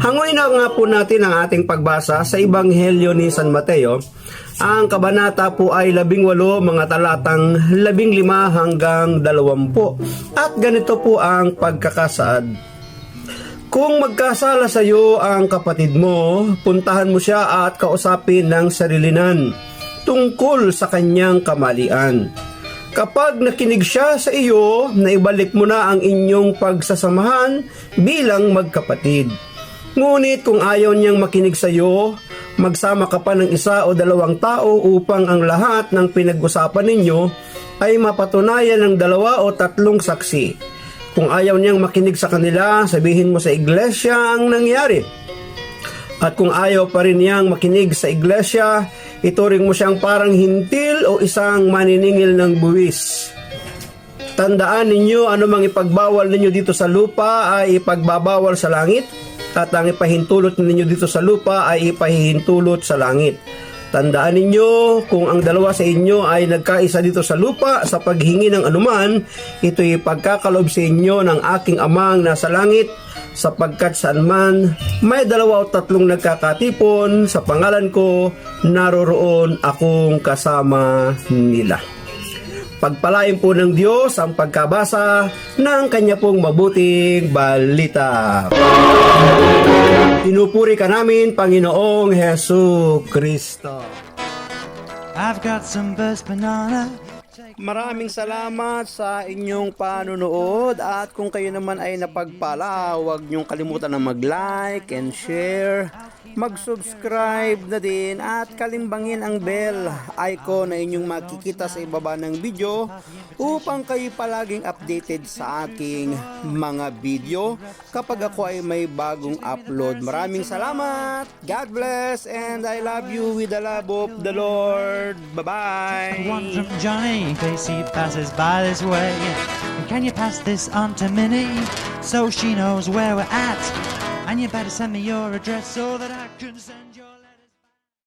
Hangoy na nga po natin ang ating pagbasa sa Ebanghelyo ni San Mateo. Ang kabanata po ay 18, mga talatang 15 hanggang 20. At ganito po ang pagkakasaad. Kung magkasala sa iyo ang kapatid mo, puntahan mo siya at kausapin ng sarilinan tungkol sa kanyang kamalian. Kapag nakinig siya sa iyo, naibalik mo na ang inyong pagsasamahan bilang magkapatid. Ngunit kung ayaw niyang makinig sa iyo, magsama ka pa ng 1 o 2 tao upang ang lahat ng pinag-usapan ninyo ay mapatunayan ng 2 o 3 saksi. Kung ayaw niyang makinig sa kanila, sabihin mo sa iglesia ang nangyari. At kung ayaw pa rin niyang makinig sa iglesia, ituring mo siyang parang hintil o isang maniningil ng buwis. Tandaan ninyo, anumang ipagbawal ninyo dito sa lupa ay ipagbabawal sa langit, at ang ipahintulot ninyo dito sa lupa ay ipahihintulot sa langit. Tandaan ninyo, kung ang 2 sa inyo ay nagkaisa dito sa lupa sa paghingi ng anuman, ito'y pagkakalob sa inyo ng aking amang nasa langit, sapagkat saan man may 2 o 3 nagkakatipon sa pangalan ko, naroroon akong kasama nila. Pagpalain po ng Diyos ang pagkabasa ng kanya pong mabuting balita. Pinupuri ka namin, Panginoong Hesu Kristo. I've got some best banana. Maraming salamat sa inyong panunood, at kung kayo naman ay napagpala, huwag niyong kalimutan na mag-like and share, mag-subscribe na din at kalimbangin ang bell icon na inyong makikita sa ibaba ng video upang kayo palaging updated sa aking mga video kapag ako ay may bagong upload. Maraming salamat, God bless, and I love you with the love of the Lord. Bye-bye. One from Johnny, in case he passes by this way. And can you pass this on to Minnie, so she knows where we're at? And you better send me your address so that I can send